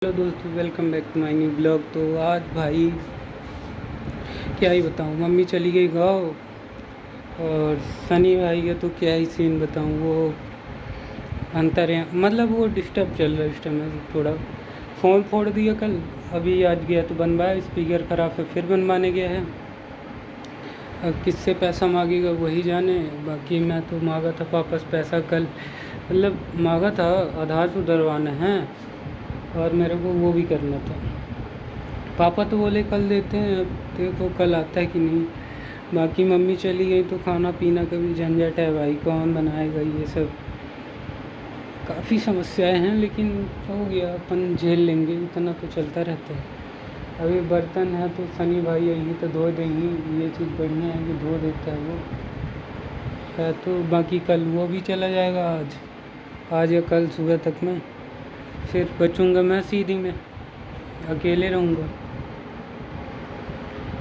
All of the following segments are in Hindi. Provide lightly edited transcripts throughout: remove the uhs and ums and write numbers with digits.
हेलो दोस्तों, welcome back to my new blog. तो आज भाई क्या ही बताऊँ, मम्मी चली गई गाँव और सनी भाई का तो क्या ही सीन बताऊँ। वो अंतर है, मतलब वो डिस्टर्ब चल रहा है इस टाइम। थोड़ा फ़ोन फोड़ दिया कल, अभी आज गया तो बनवाया, स्पीकर ख़राब है फिर बनवाने गया है। अब किससे पैसा मांगेगा वही जाने। बाकी मैं तो मांगा था वापस पैसा कल, मतलब मांगा था, आधार सुधरवाना है और मेरे को वो भी करना था। पापा तो बोले कल देते हैं, अब देखो कल आता है कि नहीं। बाकी मम्मी चली गई तो खाना पीना का भी झंझट है भाई, कौन बनाएगा ये सब। काफ़ी समस्याएं हैं लेकिन हो गया, अपन झेल लेंगे, इतना तो चलता रहता है। अभी बर्तन है तो सनी भाई यही तो धो देंगे, ये चीज़ बढ़िया है कि धो देता है वो है। तो बाकी कल वो भी चला जाएगा, आज या कल सुबह तक में फिर बचूंगा मैं सीधी में, अकेले रहूँगा।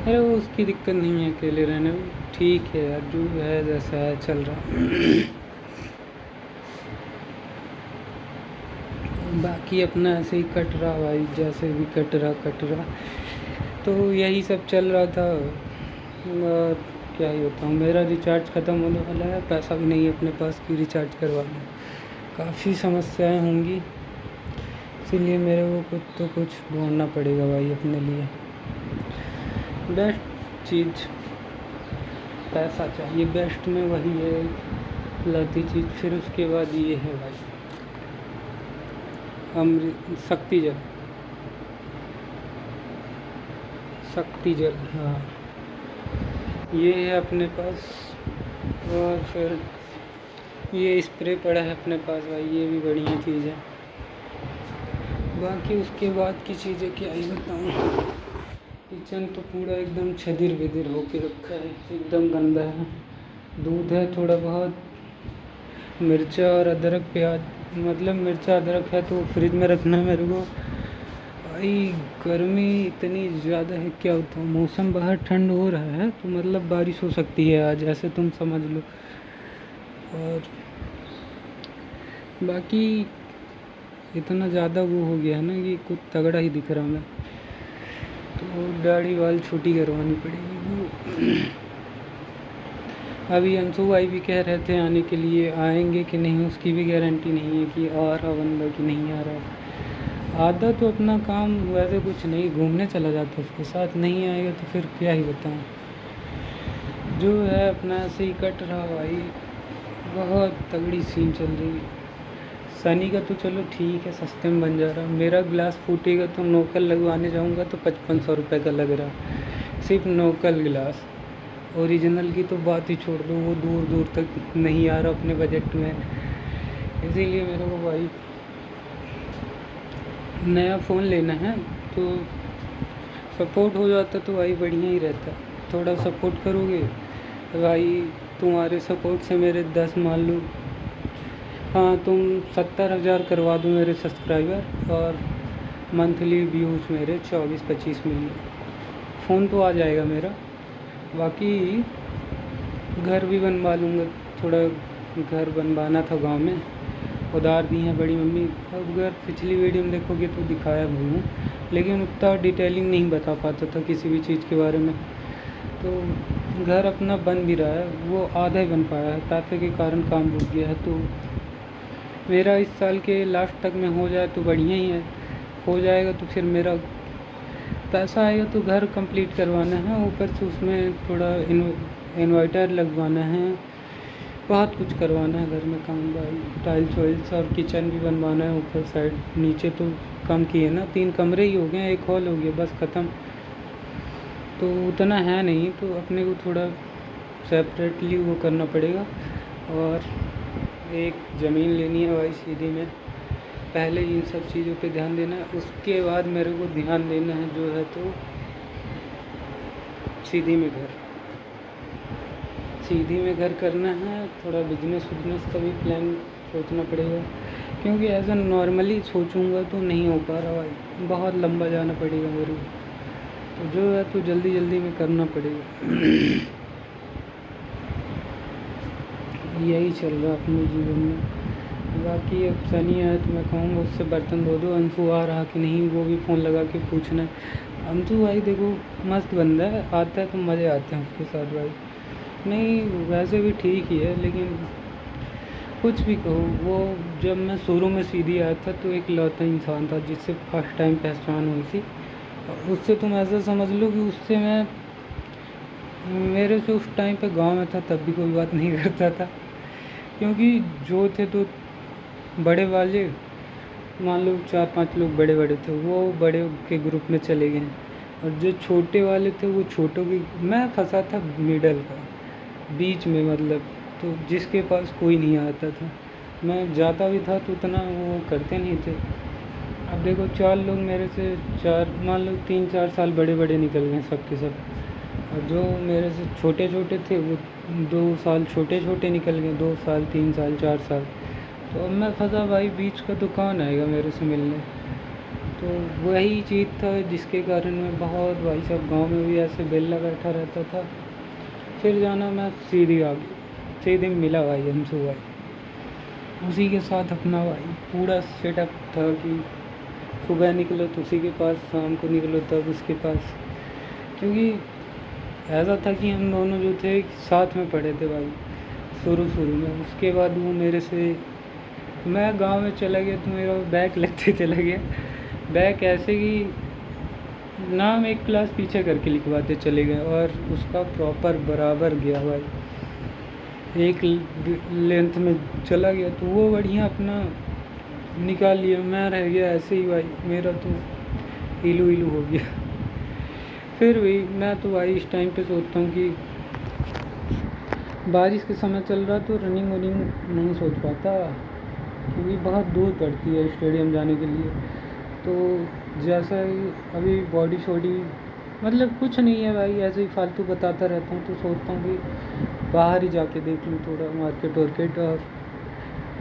अरे वो उसकी दिक्कत नहीं है अकेले रहने में, ठीक है यार, जो है जैसा है चल रहा। बाकी अपना ऐसे ही कट रहा भाई, जैसे भी कट रहा। तो यही सब चल रहा था। और क्या ही बताऊँ, मेरा रिचार्ज ख़त्म होने वाला है, पैसा भी नहीं है अपने पास कि रिचार्ज करवा लूँ। काफ़ी समस्याएं होंगी, इसीलिए मेरे को कुछ तो कुछ ढूंढना पड़ेगा भाई अपने लिए। बेस्ट चीज़ पैसा चाहिए, बेस्ट में वही है लाती चीज़। फिर उसके बाद ये है भाई शक्ति जल, शक्ति जल, हाँ ये है अपने पास। और फिर ये स्प्रे पड़ा है अपने पास भाई, ये भी बढ़िया चीज़ है। बाकी उसके बाद की चीज़ें क्या ही बताऊँ। किचन तो पूरा एकदम छदिर बिदिर होके रखा है, एकदम गंदा है। दूध है थोड़ा बहुत, मिर्चा और अदरक प्याज, मतलब मिर्चा अदरक है तो फ्रिज में रखना है मेरे को भाई। गर्मी इतनी ज़्यादा है, क्या होता है, मौसम बाहर ठंड हो रहा है तो मतलब बारिश हो सकती है आज, ऐसे तुम समझ लो। और बाकी इतना ज़्यादा वो हो गया है ना कि कुछ तगड़ा ही दिख रहा मैं, तो दाढ़ी वाल छोटी करवानी पड़ेगी वो। अभी अंशु भाई भी कह रहे थे आने के लिए, आएंगे कि नहीं उसकी भी गारंटी नहीं है कि आ रहा बंदा कि नहीं आ रहा। आधा तो अपना काम वैसे कुछ नहीं, घूमने चला जाता उसके साथ, नहीं आएगा तो फिर क्या ही बताऊँ। जो है अपना ऐसे ही कट रहा भाई, बहुत तगड़ी सीन चल रही है। सनी का तो चलो ठीक है, सस्ते में बन जा रहा। मेरा गिलास फूटेगा तो नोकल लगवाने जाऊँगा तो 5500 रुपये का लग रहा, सिर्फ नोकल गिलास। ओरिजिनल की तो बात ही छोड़ दो, वो दूर दूर तक नहीं आ रहा अपने बजट में। इसीलिए मेरे को भाई नया फ़ोन लेना है, तो सपोर्ट हो जाता तो भाई बढ़िया ही रहता। थोड़ा सपोर्ट करोगे तो भाई, तुम्हारे सपोर्ट से मेरे 10 मान लो, हाँ तुम 70,000 करवा दो मेरे सब्सक्राइबर, और मंथली व्यूज़ मेरे 24-25 मिलियन, फ़ोन तो आ जाएगा मेरा। बाकी घर भी बनवा लूँगा, थोड़ा घर बनवाना था गांव में, उधार दी है बड़ी मम्मी। अब अगर पिछली वीडियो में देखोगे तो दिखाया भी हूँ, लेकिन उतना डिटेलिंग नहीं बता पाता था किसी भी चीज़ के बारे में। तो घर अपना बन भी रहा है, वो आधा ही बन पाया है, पैसे के कारण काम रुक गया है। तो मेरा इस साल के लास्ट तक में हो जाए तो बढ़िया ही है, हो जाएगा तो फिर मेरा पैसा आएगा तो घर कंप्लीट करवाना है, ऊपर से उसमें थोड़ा इन्वर्टर लगवाना है, बहुत कुछ करवाना है घर में काम भाई। टाइल्स वाइल्स और किचन भी बनवाना है ऊपर साइड, नीचे तो कम किए ना, 3 कमरे ही हो गए, एक हॉल हो गया बस ख़त्म। तो उतना है नहीं, तो अपने को थोड़ा सेपरेटली वो करना पड़ेगा। और एक ज़मीन लेनी है भाई सीधी में, पहले इन सब चीज़ों पे ध्यान देना है, उसके बाद मेरे को ध्यान देना है जो है तो सीधी में घर, सीधी में घर करना है। थोड़ा बिजनेस का भी प्लान सोचना पड़ेगा, क्योंकि ऐसा नॉर्मली सोचूंगा तो नहीं हो पा रहा भाई, बहुत लंबा जाना पड़ेगा मेरे को। तो जो है तो जल्दी जल्दी में करना पड़ेगा। यही चल रहा अपने जीवन में। बाकी अब सनी आया तो मैं कहूँगा उससे बर्तन धो दो। अंशु आ रहा कि नहीं वो भी फ़ोन लगा के पूछना है। अंशु भाई देखो मस्त बंदा है, आता है तो मज़े आते हैं उसके साथ भाई। नहीं वैसे भी ठीक ही है, लेकिन कुछ भी कहो, वो जब मैं शुरू में सीधी आया था तो एक लौता इंसान था जिससे फर्स्ट टाइम पहचान हुई थी। उससे तुम ऐसा समझ लो कि उससे मैं मेरे से उस टाइम पे गांव में था तब भी कोई बात नहीं करता था, क्योंकि जो थे तो बड़े वाले, मान लो 4-5 लोग बड़े बड़े थे, वो बड़े के ग्रुप में चले गए, और जो छोटे वाले थे वो छोटों की। मैं फंसा था मिडल का, बीच में मतलब, तो जिसके पास कोई नहीं आता था। मैं जाता भी था तो उतना वो करते नहीं थे। अब देखो 4 लोग मेरे से, 4 मान लो 3-4 साल बड़े बड़े निकल गए सब के सब, और जो मेरे से छोटे छोटे थे वो 2 साल छोटे छोटे निकल गए, 2 साल 3 साल 4 साल। तो अब मैं फंसा भाई बीच का, तो कौन आएगा मेरे से मिलने। तो वही चीज़ था जिसके कारण मैं बहुत, भाई साहब गांव में भी ऐसे बेला बैठा रहता था। फिर जाना मैं सीधी आ गई, सीधे मिला भाई अंशु भाई, उसी के साथ अपना भाई पूरा सेटअप था कि सुबह निकलो तो उसी के पास, शाम को निकलो तब उसके पास। क्योंकि ऐसा था कि हम दोनों जो थे साथ में पढ़े थे भाई शुरू शुरू में। उसके बाद वो मेरे से, मैं गांव में चला गया तो मेरा बैक लगते चला गया। बैक ऐसे कि नाम एक क्लास पीछे करके लिखवाते चले गए, और उसका प्रॉपर बराबर गया भाई, एक लेंथ में चला गया तो वो बढ़िया अपना निकाल लिया। मैं रह गया ऐसे ही भाई, मेरा तो इलू इलू हो गया। फिर भी मैं तो भाई इस टाइम पे सोचता हूँ कि बारिश के समय चल रहा तो रनिंग वनिंग नहीं सोच पाता, क्योंकि बहुत दूर पड़ती है स्टेडियम जाने के लिए। तो जैसा ही अभी बॉडी शॉडी मतलब कुछ नहीं है भाई, ऐसे ही फालतू बताता रहता हूँ, तो सोचता हूँ कि बाहर ही जाके देख लूँ थोड़ा मार्केट वार्केट, और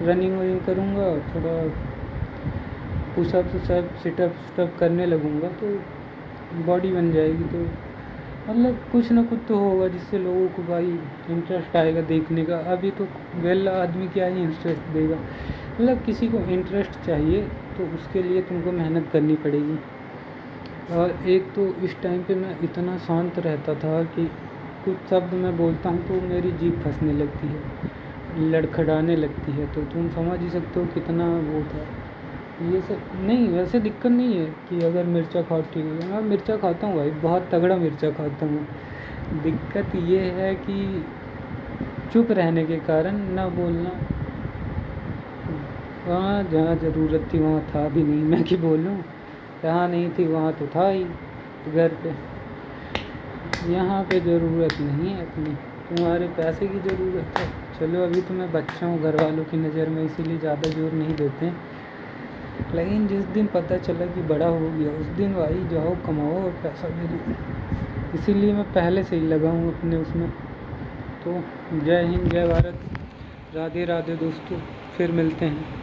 रनिंग वनिंग करूँगा, थोड़ा पुशअप वुशअप सिटअप स्टप करने लगूँगा तो बॉडी बन जाएगी। तो मतलब कुछ ना कुछ तो होगा जिससे लोगों को भाई इंटरेस्ट आएगा देखने का। अभी तो वेला आदमी क्या ही इंटरेस्ट देगा, मतलब किसी को इंटरेस्ट चाहिए तो उसके लिए तुमको मेहनत करनी पड़ेगी। और एक तो इस टाइम पे मैं इतना शांत रहता था कि कुछ शब्द मैं बोलता हूँ तो मेरी जीभ फंसने लगती है, लड़खड़ाने लगती है, तो तुम समझ ही सकते हो कितना वो था। ये सब नहीं, वैसे दिक्कत नहीं है कि अगर मिर्चा खाओ ठीक है, मैं मिर्चा खाता हूँ भाई, बहुत तगड़ा मिर्चा खाता हूँ। दिक्कत ये है कि चुप रहने के कारण ना बोलना, वहाँ जहाँ ज़रूरत थी वहाँ था भी नहीं, मैं क्या बोलूँ, जहाँ नहीं थी वहाँ तो था ही घर पे। यहाँ पे ज़रूरत नहीं है अपनी, तुम्हारे पैसे की ज़रूरत है। चलो अभी तो मैं बच्चा हूँ घर वालों की नज़र में, इसीलिए ज़्यादा जोर नहीं देते हैं, लेकिन जिस दिन पता चला कि बड़ा हो गया उस दिन भाई जाओ कमाओ और पैसा दे दो। इसीलिए मैं पहले से ही लगा हूँ अपने उसमें। तो जय हिंद, जय भारत, राधे राधे दोस्तों, फिर मिलते हैं।